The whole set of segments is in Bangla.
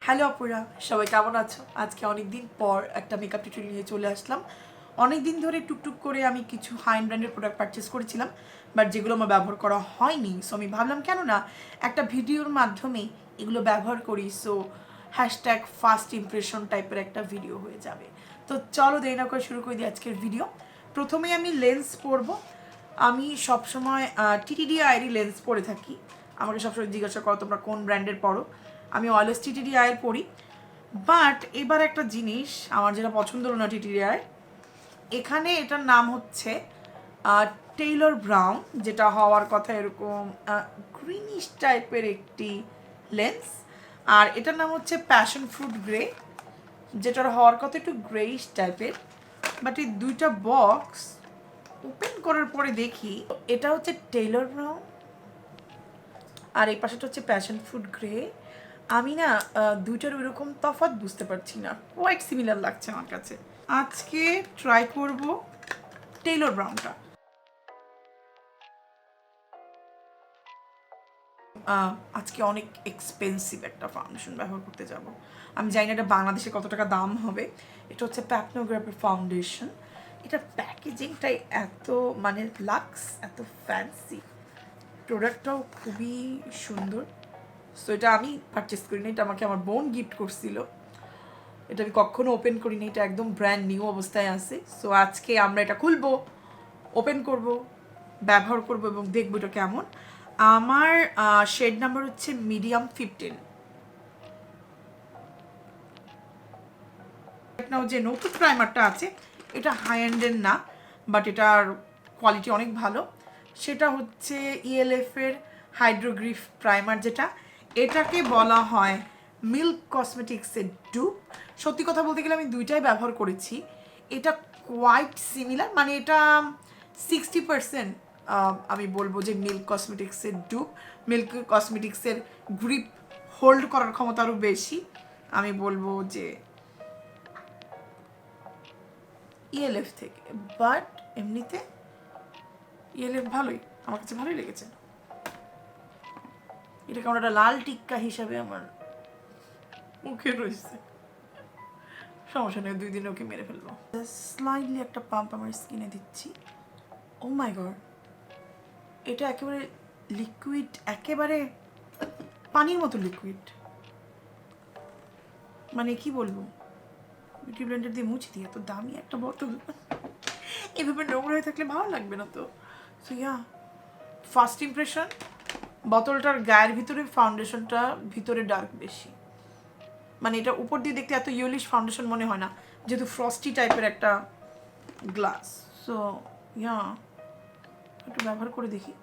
হ্যালো আপুরা, সবাই কেমন আছো? আজকে অনেক দিন পর একটা মেকআপ টিউটোরিয়াল নিয়ে চলে আসলাম। অনেক দিন ধরে টুকটুক করে আমি কিছু হাই ব্র্যান্ডের প্রোডাক্ট পারচেস করেছিলাম, বাট যেগুলো আমার ব্যবহার করা হয়নি। সো আমি ভাবলাম কেন না একটা ভিডিওর মাধ্যমে এগুলো ব্যবহার করি। সো হ্যাশট্যাগ ফার্স্ট ইমপ্রেশন টাইপের একটা ভিডিও হয়ে যাবে। তো চলো দেরি না করে শুরু করে দিই আজকের ভিডিও। প্রথমেই আমি লেন্স পরবো। আমি সবসময় টিটিডিআইয়েরই লেন্স পরে থাকি। আমাকে সবসময় জিজ্ঞাসা করো তোমরা কোন ব্র্যান্ডের পরো। আমি অলওয়েজ টিটিডিআইয়ের পরি। বাট এবার একটা জিনিস আমার যেটা পছন্দ হলো না টিটিডিআই, এখানে এটার নাম হচ্ছে টেইলর ব্রাউন, যেটা হওয়ার কথা এরকম গ্রিনিশ টাইপের একটি লেন্স। আর এটার নাম হচ্ছে প্যাশন ফ্রুট গ্রে, যেটার হওয়ার কথা একটু গ্রেইশ টাইপের। বাট এই দুইটা বক্স ওপেন করার পরে দেখি এটা হচ্ছে টেইলর ব্রাউন আর এই পাশেটা হচ্ছে প্যাশন ফ্রুট গ্রে। আমি না দুইটার ওইরকম তফাৎ বুঝতে পারছি না, কোয়াইট সিমিলার লাগছে আমার কাছে। আজকে ট্রাই করব টেইলর ব্রাউনটা। আজকে অনেক এক্সপেন্সিভ একটা ফাউন্ডেশন ব্যবহার করতে যাব। আমি জানি না এটা বাংলাদেশে কত টাকা দাম হবে। এটা হচ্ছে প্যাপনোগ্রাফের ফাউন্ডেশন। এটা প্যাকেজিংটাই এত মানে লাক্স, এত ফ্যান্সি, প্রোডাক্টটাও খুবই সুন্দর। সো এটা আমি পারচেস করিনি, এটা আমাকে আমার বোন গিফট করছিল। এটা আমি কখনো ওপেন করিনি, এটা একদম ব্র্যান্ড নিউ অবস্থায় আছে। সো আজকে আমরা এটা খুলবো, ওপেন করব, ব্যবহার করব এবং দেখবো এটা কেমন। আমার শেড নাম্বার হচ্ছে মিডিয়াম 15। যে নতুন প্রাইমারটা আছে এটা হাই এন্ডের না, বাট এটার কোয়ালিটি অনেক ভালো। সেটা হচ্ছে ইএলএফ এর হাইড্রোগ্রিফ প্রাইমার, যেটা এটাকে বলা হয় মিল্ক কসমেটিক্সের ডুপ। সত্যি কথা বলতে গেলে আমি দুইটাই ব্যবহার করেছি। এটা কোয়াইট সিমিলার, মানে এটা 60% আমি বলবো যে মিল্ক কসমেটিক্সের ডুপ। মিল্ক কসমেটিক্সের গ্রিপ হোল্ড করার ক্ষমতা আরও বেশি। আমি বলবো যে ইএলএফ থেকে, বাট এমনিতে ইএলএফ ভালোই, আমার কাছে ভালোই লেগেছে। এটা কেমন একটা লাল টিক্কা হিসাবে আমার মুখে রয়েছে। সমস্যা নেই, 2 দিনে ওকে মেরে ফেলবো। স্লাইডলি একটা পাম্প আমার স্কিনে দিচ্ছি। ও মাই গড, এটা একেবারে লিকুইড, একেবারে পানির মতো লিকুইড। মানে কি বলবো, বিউটি ব্লেন্ডার দিয়ে মুছে দিয়ে, এত দামি একটা বোতল এভাবে নোংরা হয়ে থাকলে ভালো লাগবে না তো। সো ইয়া, ফার্স্ট ইমপ্রেশন, বোতলটার গায়ের ভিতরে ফাউন্ডেশনটা ভিতরে ডার্ক বেশি। মানে এটা উপর দিয়ে দেখতে এত ইয়েলিশ ফাউন্ডেশন মনে হয় না, যেহেতু ফ্রস্টি টাইপের একটা গ্লাস। সো ইয়া, একটু ব্যবহার করে দেখি।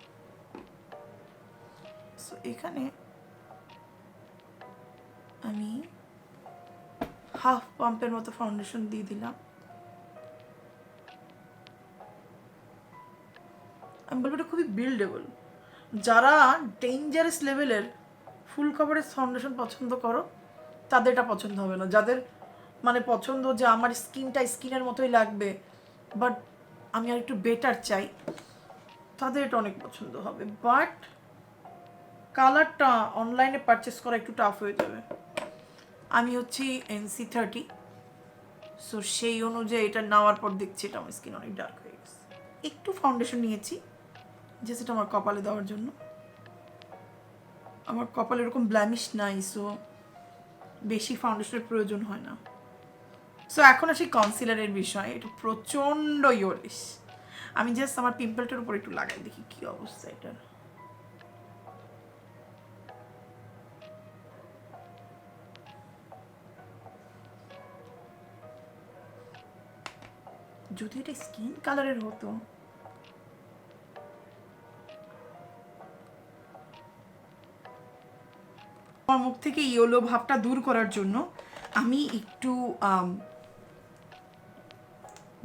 সো এখানে আমি হাফ পাম্পের মতো ফাউন্ডেশন দিয়ে দিলাম। আমি বলবো এটা খুবই বিল্ডেবল। যারা ডেঞ্জারাস লেভেলের ফুল কভারেজ ফাউন্ডেশন পছন্দ করো তাদের এটা পছন্দ হবে না। যাদের মানে পছন্দ যে আমার স্কিনটা স্কিনের মতোই লাগবে, বাট আমি আর একটু বেটার চাই, তাদের এটা অনেক পছন্দ হবে। বাট কালারটা অনলাইনে পারচেস করা একটু টাফ হয়ে যাবে। আমি হচ্ছি NC30, সো সেই অনুযায়ী এটা নেওয়ার পর দেখছি এটা আমার স্কিন অনেক ডার্ক হয়ে গেছে। একটু ফাউন্ডেশন নিয়েছি যে সেটা আমার কপালে দেওয়ার জন্য। আমার কপালে এরকম ব্ল্যামিশ নাই, সো বেশি ফাউন্ডেশনের প্রয়োজন হয় না। সো এখন আসি কনসিলারের বিষয়। এটা প্রচণ্ড ইয়োলিশ। আমি জাস্ট আমার পিম্পলটার উপর একটু লাগাই দেখি কি অবস্থা এটার। যদি এটা স্কিন কালারের হতো, আমার মুখ থেকে ইয়েলো ভাবটা দূর করার জন্য আমি একটু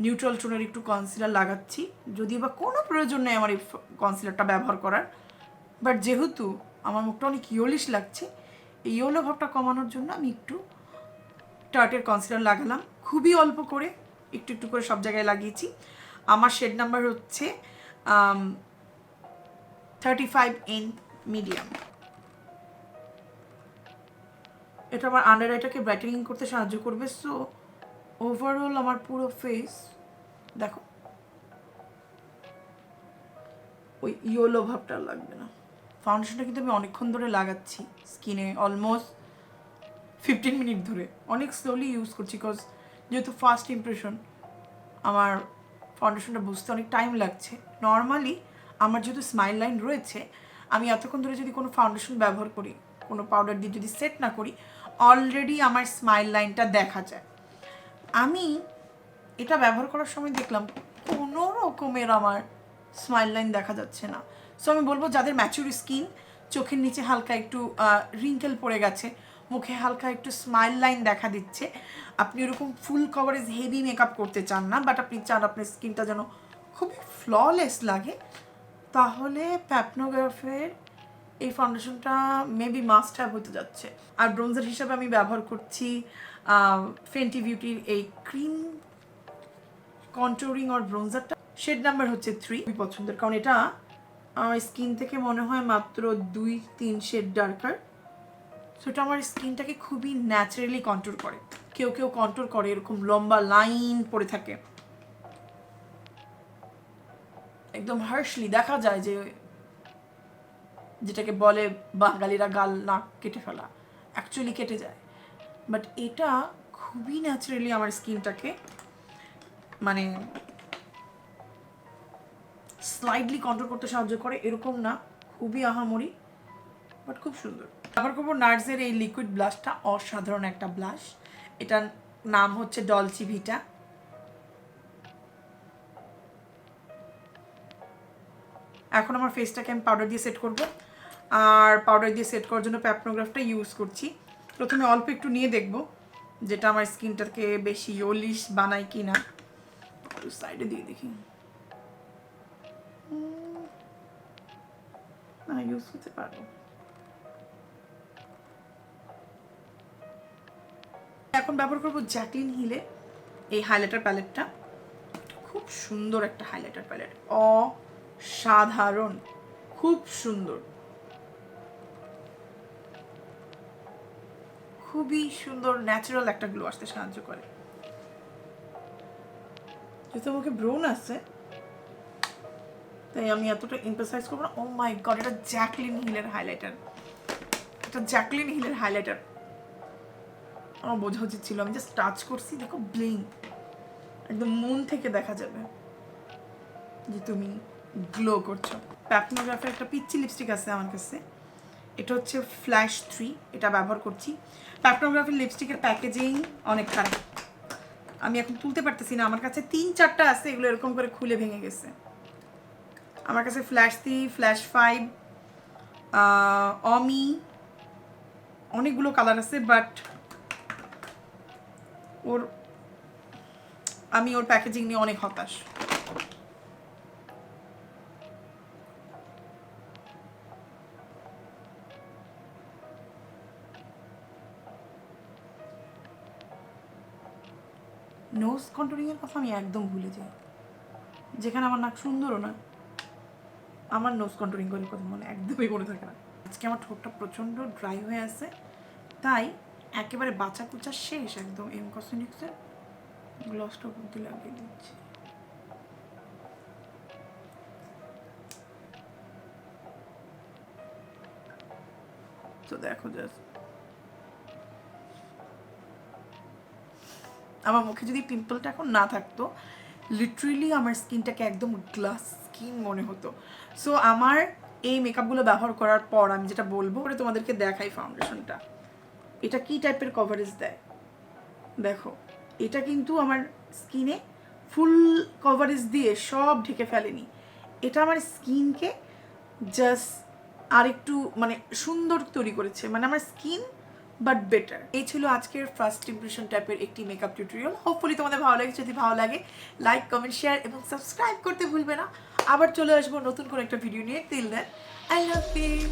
নিউট্রাল টোনের একটু কনসিলার লাগাচ্ছি। যদিও বা কোনো প্রয়োজন নেই আমার এই কনসিলারটা ব্যবহার করার, বাট যেহেতু আমার মুখটা অনেক ইয়োলিশ লাগছে, এই ইয়েলো ভাবটা কমানোর জন্য আমি একটু টার্টের কনসিলার লাগালাম, খুবই অল্প করে, একটু একটু করে সব জায়গায় লাগিয়েছি। আমার শেড নাম্বার হচ্ছে 35N মিডিয়াম। এটা আমার আন্ডার আইটাকে ব্রাইটেনিং করতে সাহায্য করবে। সো ওভারঅল আমার পুরো ফেস দেখো ওই ইয়েলো ভাবটা লাগবে না। ফাউন্ডেশনটা কিন্তু আমি অনেকক্ষণ ধরে লাগাচ্ছি স্কিনে, অলমোস্ট 15 মিনিট ধরে, অনেক স্লোলি ইউজ করছি, বিকজ যেহেতু ফার্স্ট ইমপ্রেশন আমার ফাউন্ডেশনটা বুঝতে অনেক টাইম লাগছে। নর্মালি আমার যেহেতু স্মাইল লাইন রয়েছে, আমি এতক্ষণ ধরে যদি কোনো ফাউন্ডেশন ব্যবহার করি, কোনো পাউডার দিয়ে যদি সেট না করি, অলরেডি আমার স্মাইল লাইনটা দেখা যায়। আমি এটা ব্যবহার করার সময় দেখলাম কোনো রকমের আমার স্মাইল লাইন দেখা যাচ্ছে না। সো আমি বলবো যাদের ম্যাচিউর স্কিন, চোখের নিচে হালকা একটু রিঙ্কেল পড়ে গেছে, মুখে হালকা একটু স্মাইল লাইন দেখা দিচ্ছে, আপনি এরকম ফুল কভারেজ হেভি মেকআপ করতে চান না, বাট আপনি চান আপনার স্কিনটা যেন খুবই ফ্ললেস লাগে, তাহলে প্যাপনোগ্রাফের এই ফাউন্ডেশনটা মেবি মাস্ট হ্যাভ হতে যাচ্ছে। আর ব্রোঞ্জার হিসাবে আমি ব্যবহার করছি ফেন্টি বিউটির এই ক্রিম কন্ট্রোরিং আর ব্রোঞ্জারটা, শেড নাম্বার হচ্ছে 3। খুবই পছন্দের, কারণ এটা আমার স্কিন থেকে মনে হয় মাত্র 2-3 শেড ডার্কার। সো এটা আমার স্কিনটাকে খুবই ন্যাচারালি কন্ট্রোর করে। কেউ কেউ কন্ট্রোর করে এরকম লম্বা লাইন পড়ে থাকে, একদম হার্শলি দেখা যায় যে, যেটাকে বলে বাঙালিরা গাল নাক কেটে ফেলা, অ্যাকচুয়ালি কেটে যায়। বাট এটা খুবই ন্যাচারালি আমার স্কিনটাকে মানে স্লাইডলি কন্ট্রোল করতে সাহায্য করে, এরকম না খুবই আহামরি, বাট খুব সুন্দর। ব্যবহার করবো নার্সের এই লিকুইড ব্লাশটা, অসাধারণ একটা ব্লাশ। এটার নাম হচ্ছে ডলচি ভিটা। এখন আমার ফেসটাকে আমি পাউডার দিয়ে সেট করবো, আর পাউডার দিয়ে সেট করার জন্য প্যাপনোগ্রাফটা ইউজ করছি। প্রথমে অল্প একটু নিয়ে দেখবো যেটা আমার স্কিনটাকে বেশি ইয়োলিশ বানায় কি না। সাইডে দিয়ে দেখি, না ইউজ করতে পারবো। এখন ব্যবহার করবো জ্যাকলিন হিলে এই হাইলাইটার প্যালেটটা। খুব সুন্দর একটা হাইলাইটার প্যালেট, অসাধারণ, খুব সুন্দর, খুবই সুন্দর, ন্যাচারাল একটা গ্লো আসতে সাহায্য করে। যেহেতু মুখে ব্রোন আছে তাই আমি এতটা এমফাসাইজ করবো না। ও মাই গড, এটা জ্যাকলিন হিলের হাইলাইটার, এটা জ্যাকলিন হিলের হাইলাইটার। আমার বোঝা উচিত ছিল, আমি জাস্ট টাচ করছি, দেখো ব্লিং, একদম মন থেকে দেখা যাবে যে তুমি গ্লো করছো। প্যাপনোগ্রাফের একটা পিচ্চি লিপস্টিক আছে আমার কাছে, এটা হচ্ছে ফ্ল্যাশ 3, এটা ব্যবহার করছি। প্যাপনোগ্রাফের লিপস্টিকের প্যাকেজিং অনেক খারাপ, আমি এখন তুলতে পারতেছি না। আমার কাছে 3-4টা আছে, এগুলো এরকম করে খুলে ভেঙে গেছে। আমার কাছে ফ্ল্যাশ 3, ফ্ল্যাশ 5, অমি, অনেকগুলো কালার আছে, বাট আমি ওর প্যাকেজিং নিয়ে অনেক হতাশ। নোজ কন্ট্রোলিংয়ের কথা আমি একদম ভুলে যাই, যেখানে আমার নাক সুন্দরও না, আমার নোজ কন্ট্রোলিং করার কথা মনে একদমই মনে থাকে না। আজকে আমার ঠোঁটটা প্রচণ্ড ড্রাই হয়ে আছে, তাই একেবারে বাঁচা কুচা শেষ একদম এম কসমেটিক্সের গ্লসটা উপর দিয়ে লাগিয়ে দিচ্ছি। তো দেখো জাস্ট আমার মুখে যদি পিম্পলটা এখন না থাকতো, লিটারেলি আমার স্কিনটাকে একদম গ্লাস স্কিন মনে হতো। সো আমার এই মেকআপগুলো ব্যবহার করার পর আমি যেটা বলবো করে তোমাদেরকে দেখাই ফাউন্ডেশনটা, এটা কি টাইপের কভারেজ দেয় দেখো। এটা কিন্তু আমার স্কিনে ফুল কভারেজ দিয়ে সব ঢেকে ফেলেনি, এটা আমার স্কিনকে জাস্ট আরেকটু মানে সুন্দর তৈরি করেছে, মানে আমার স্কিন বাট বেটার। এই ছিল আজকের ফার্স্ট ইমপ্রেশন টাইপের একটি মেকআপ টিউটোরিয়াল। হোপফুলি তোমাদের ভালো লাগে, যদি ভালো লাগে লাইক, কমেন্ট, শেয়ার এবং সাবস্ক্রাইব করতে ভুলবে না। আবার চলে আসবো নতুন কোনো একটা ভিডিও নিয়ে। Till then, I love you.